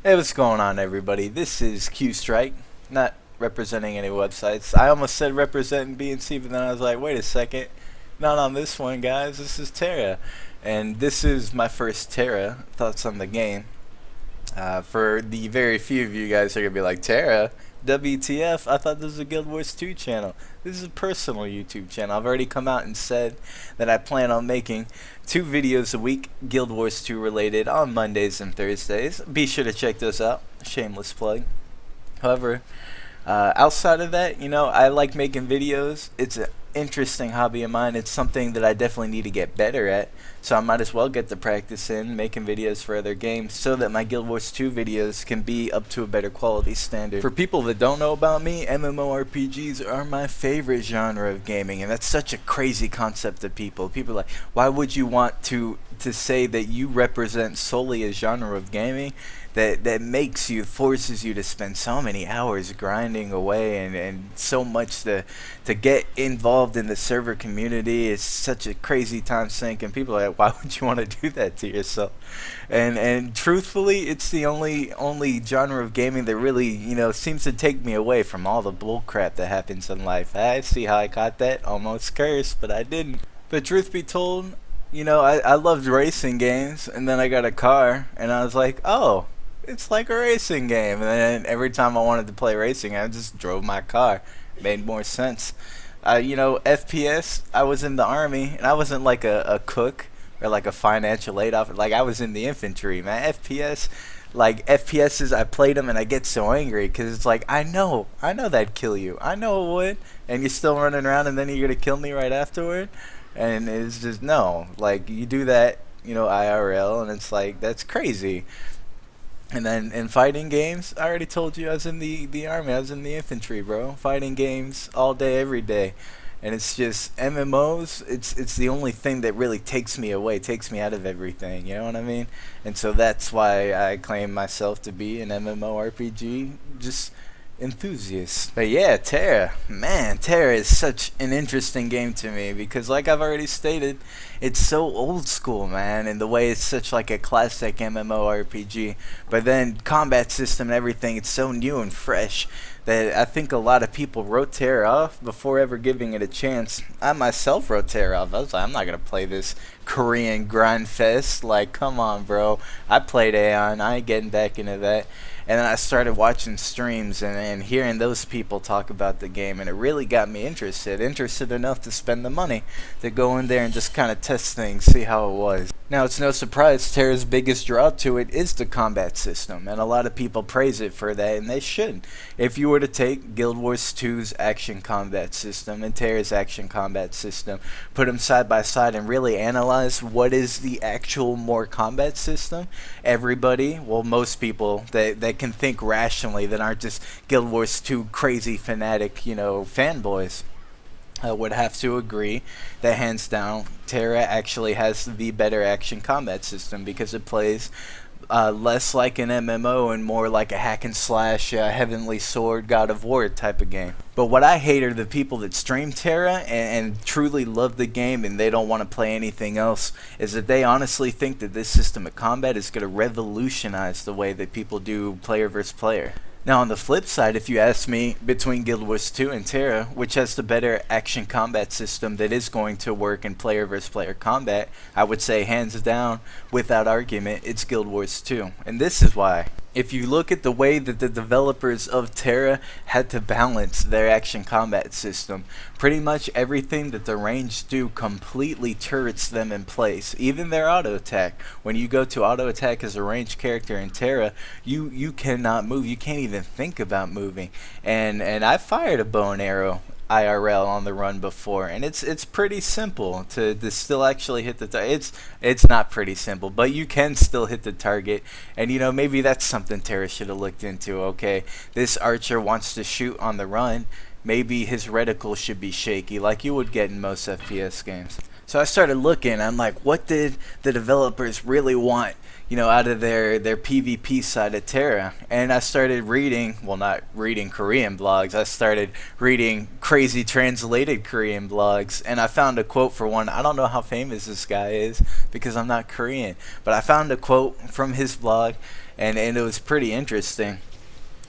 Hey, what's going on, everybody? This is Qstrike, not representing any websites. I almost said representing BNC, but then I was like, wait a second, not on this one, guys. This is Tera, and this is my first Tera thoughts on the game. For the very few of you guys who are gonna be like, Tera, WTF? I thought this was a Guild Wars 2 channel. This is a personal YouTube channel. I've already come out and said that I plan on making 2 videos a week, Guild Wars 2 related, on Mondays and Thursdays. Be sure to check those out. Shameless plug. However, outside of that, I like making videos. It's an interesting hobby of mine. It's something that I definitely need to get better at. So I might as well get the practice in making videos for other games so that my Guild Wars 2 videos can be up to a better quality standard. For people that don't know about me, MMORPGs are my favorite genre of gaming, and that's such a crazy concept to people. People are like, why would you want to say that you represent solely a genre of gaming that makes you, forces you to spend so many hours grinding away and so much to get involved in the server community? Is such a crazy time sink, and people are like, why would you want to do that to yourself? And truthfully, it's the only genre of gaming that really, seems to take me away from all the bull crap that happens in life. I see how I caught that, almost cursed, but I didn't. But truth be told, I loved racing games, and then I got a car, and I was like, oh, it's like a racing game. And then every time I wanted to play racing, I just drove my car. It made more sense. FPS, I was in the army, and I wasn't like a cook or like a financial aid officer. Like, I was in the infantry, man. FPSs, I played them, and I get so angry because it's like, I know that'd kill you. I know it would. And you're still running around, and then you're going to kill me right afterward? And it's just, no. Like, you do that, IRL, and it's like, that's crazy. And then in fighting games, I already told you I was in the army. I was in the infantry, bro. Fighting games all day, every day. And it's just MMOs. It's the only thing that really takes me away, takes me out of everything. You know what I mean? And so that's why I claim myself to be an MMORPG just enthusiast. But yeah, Tera, man, Tera is such an interesting game to me because, like I've already stated, it's so old school, man, in the way it's such like a classic MMORPG. But then combat system and everything, it's so new and fresh that I think a lot of people wrote Tera off before ever giving it a chance. I myself wrote Tera off. I was like, I'm not gonna play this Korean grind fest. Like, come on, bro. I played Aeon. I ain't getting back into that. And then I started watching streams and hearing those people talk about the game, and it really got me interested enough to spend the money to go in there and just kind of test things, see how it was. Now, it's no surprise Tera's biggest draw to it is the combat system, and a lot of people praise it for that, and they should. If you were to take Guild Wars 2's action combat system and Tera's action combat system, put them side by side and really analyze what is the actual more combat system, everybody, well, most people that can think rationally, that aren't just Guild Wars 2 crazy fanatic, fanboys, would have to agree that hands down Tera actually has the better action combat system because it plays less like an MMO and more like a hack and slash Heavenly Sword God of War type of game. But what I hate are the people that stream Tera and truly love the game and they don't want to play anything else, is that they honestly think that this system of combat is going to revolutionize the way that people do player versus player. Now, on the flip side, if you ask me, between Guild Wars 2 and Tera, which has the better action combat system that is going to work in player versus player combat, I would say hands down, without argument, it's Guild Wars 2. And this is why. If you look at the way that the developers of Tera had to balance their action combat system, pretty much everything that the range do completely turrets them in place. Even their auto attack. When you go to auto attack as a ranged character in Tera, you cannot move. You can't even think about moving. And I fired a bow and arrow IRL on the run before, and it's pretty simple to still actually hit the target. It's not pretty simple, but you can still hit the target, and maybe that's something Tera should have looked into. Okay, this archer wants to shoot on the run, maybe his reticle should be shaky like you would get in most FPS games. So I started looking, I'm like, what did the developers really want, out of their PvP side of Tera? And I started reading, well, not reading Korean blogs, I started reading crazy translated Korean blogs, and I found a quote for one. I don't know how famous this guy is because I'm not Korean, but I found a quote from his blog, and it was pretty interesting.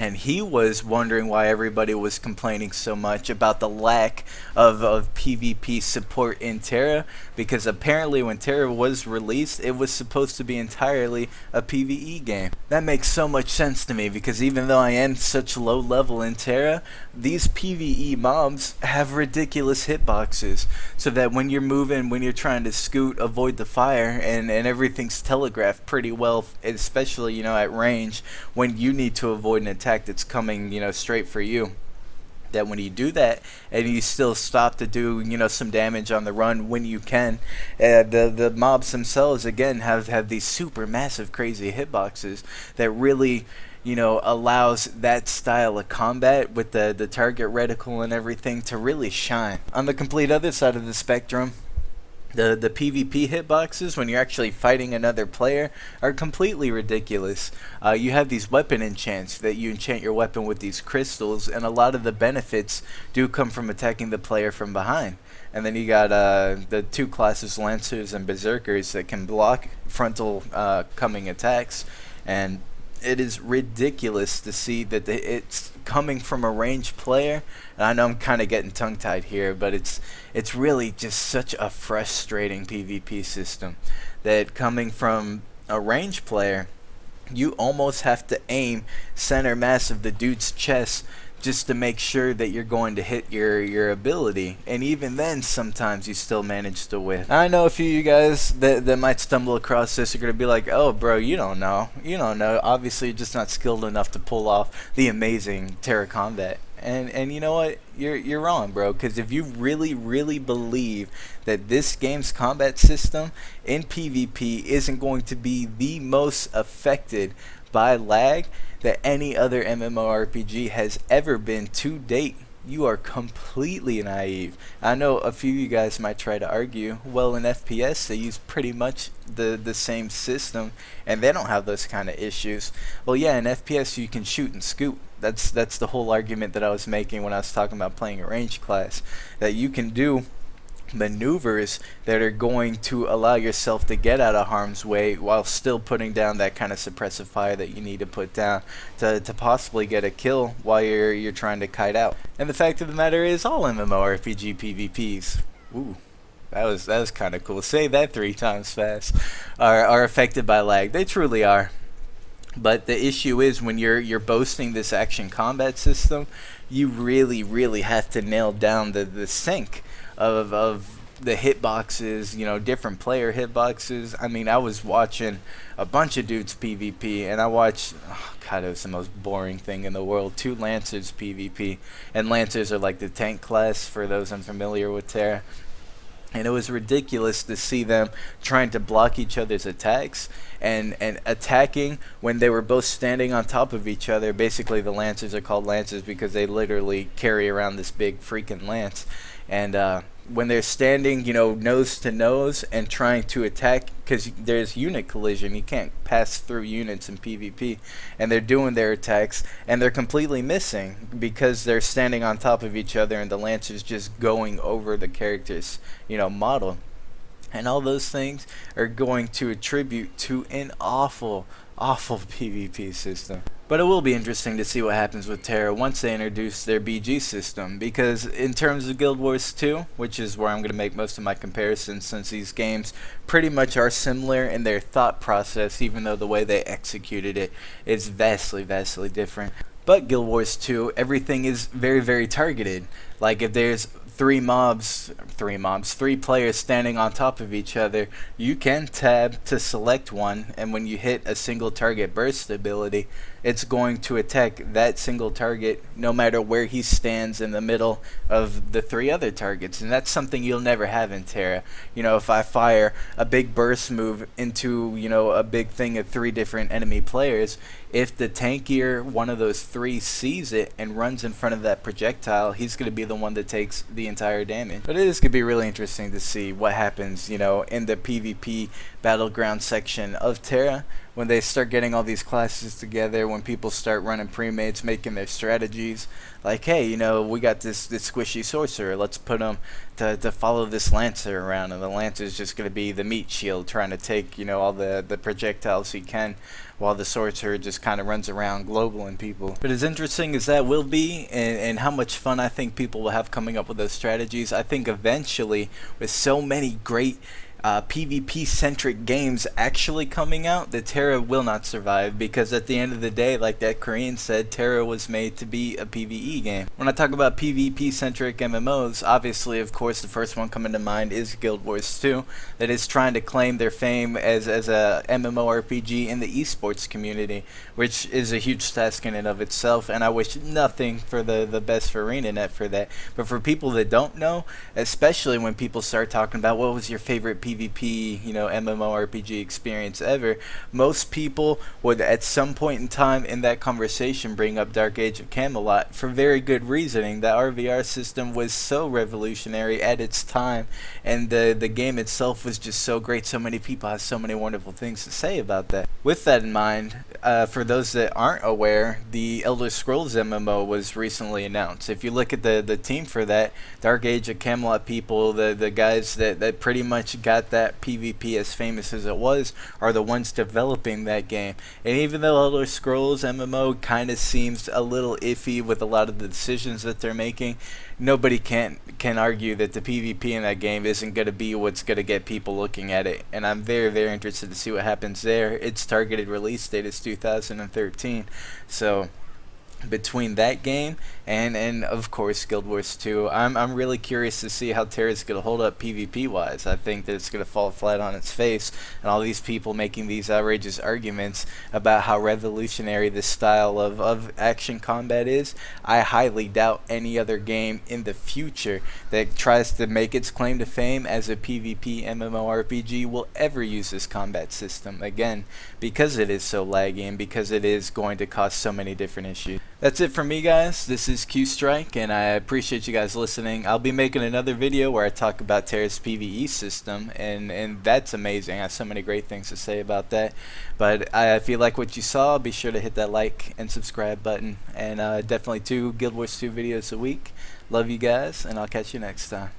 And he was wondering why everybody was complaining so much about the lack of PvP support in Tera, because apparently when Tera was released, it was supposed to be entirely a PvE game. That makes so much sense to me, because even though I am such low level in Tera, these PvE mobs have ridiculous hitboxes, so that when you're moving, when you're trying to scoot, avoid the fire, and everything's telegraphed pretty well, especially, you know, at range, when you need to avoid an attack that's coming, you know, straight for you, that when you do that and you still stop to do, you know, some damage on the run when you can, the mobs themselves again have these super massive crazy hitboxes that really, you know, allows that style of combat with the target reticle and everything to really shine. On the complete other side of the spectrum, the PvP hitboxes, when you're actually fighting another player, are completely ridiculous. You have these weapon enchants that you enchant your weapon with these crystals, and a lot of the benefits do come from attacking the player from behind. And then you got the two classes, Lancers and Berserkers, that can block frontal coming attacks, and it is ridiculous to see that it's coming from a ranged player. And I know I'm kind of getting tongue-tied here, but it's really just such a frustrating PvP system that coming from a ranged player, you almost have to aim center mass of the dude's chest just to make sure that you're going to hit your ability, and even then sometimes you still manage to win. I know a few of you guys that might stumble across this are going to be like, oh bro, you don't know, obviously you're just not skilled enough to pull off the amazing Tera combat. And you know what, you're wrong, bro, because if you really believe that this game's combat system in PvP isn't going to be the most affected by lag that any other MMORPG has ever been to date, you are completely naive. I know a few of you guys might try to argue, well, in FPS they use pretty much the same system and they don't have those kind of issues. Well, yeah, in FPS you can shoot and scoot. That's the whole argument that I was making when I was talking about playing a ranged class, that you can do maneuvers that are going to allow yourself to get out of harm's way while still putting down that kind of suppressive fire that you need to put down to possibly get a kill while you're trying to kite out. And the fact of the matter is, all MMORPG PvPs, ooh, that was kind of cool. Say that 3 times fast. Are affected by lag. They truly are. But the issue is, when you're boasting this action combat system, you really have to nail down the sync of the hitboxes, you know, different player hitboxes. I mean, I was watching a bunch of dudes PvP, and I watched, oh god, it was the most boring thing in the world, 2 Lancers PvP, and Lancers are like the tank class for those unfamiliar with Tera. And it was ridiculous to see them trying to block each other's attacks and attacking when they were both standing on top of each other. Basically, the Lancers are called Lancers because they literally carry around this big freaking lance. And when they're standing, you know, nose to nose and trying to attack, because there's unit collision, you can't pass through units in PvP, and they're doing their attacks and they're completely missing because they're standing on top of each other and the Lancers just going over the character's, you know, model. And all those things are going to attribute to an awful PvP system. But it will be interesting to see what happens with Tera once they introduce their BG system, because in terms of Guild Wars 2, which is where I'm going to make most of my comparisons, since these games pretty much are similar in their thought process, even though the way they executed it is vastly different. But Guild Wars 2, everything is very targeted. Like, if there's three players standing on top of each other, you can tab to select one, and when you hit a single target burst ability, it's going to attack that single target no matter where he stands in the middle of the 3 other targets. And that's something you'll never have in Tera. You know, if I fire a big burst move into, you know, a big thing of 3 different enemy players, if the tankier one of those 3 sees it and runs in front of that projectile, he's going to be the one that takes the entire damage. But it is going to be really interesting to see what happens, you know, in the PvP battleground section of Tera, when they start getting all these classes together, when people start running pre-mates, making their strategies, like, hey, you know, we got this squishy sorcerer, let's put him to follow this lancer around, and the lancer is just going to be the meat shield, trying to take, you know, all the projectiles he can, while the sorcerer just kind of runs around globaling people. But as interesting as that will be, and how much fun I think people will have coming up with those strategies, I think eventually, with so many great PvP-centric games actually coming out, the Tera will not survive, because at the end of the day, like that Korean said, Tera was made to be a PvE game. When I talk about PvP-centric MMOs, obviously, of course, the first one coming to mind is Guild Wars 2, that is trying to claim their fame as a MMORPG in the esports community, which is a huge task in and of itself, and I wish nothing for the best for ArenaNet for that. But for people that don't know, especially when people start talking about what was your favorite PvP, you know, MMORPG experience ever, most people would at some point in time in that conversation bring up Dark Age of Camelot for very good reasoning. The RVR system was so revolutionary at its time, and the game itself was just so great. So many people have so many wonderful things to say about that. With that in mind, for those that aren't aware, the Elder Scrolls MMO was recently announced. If you look at the team for that, Dark Age of Camelot people, the guys that pretty much got that PvP as famous as it was, are the ones developing that game. And even though Elder Scrolls MMO kind of seems a little iffy with a lot of the decisions that they're making, nobody can argue that the PvP in that game isn't going to be what's going to get people looking at it. And I'm very, very interested to see what happens there. Its targeted release date is 2013. So between that game and of course Guild Wars 2, I'm really curious to see how Tera's going to hold up PvP wise. I think that it's going to fall flat on its face, and all these people making these outrageous arguments about how revolutionary this style of action combat is. I highly doubt any other game in the future that tries to make its claim to fame as a PvP MMORPG will ever use this combat system again, because it is so laggy and because it is going to cause so many different issues. That's it from me, guys. This is Qstrike, and I appreciate you guys listening. I'll be making another video where I talk about Tera's PvE system, and that's amazing. I have so many great things to say about that. But if you like what you saw, be sure to hit that like and subscribe button, and definitely 2 Guild Wars 2 videos a week. Love you guys, and I'll catch you next time.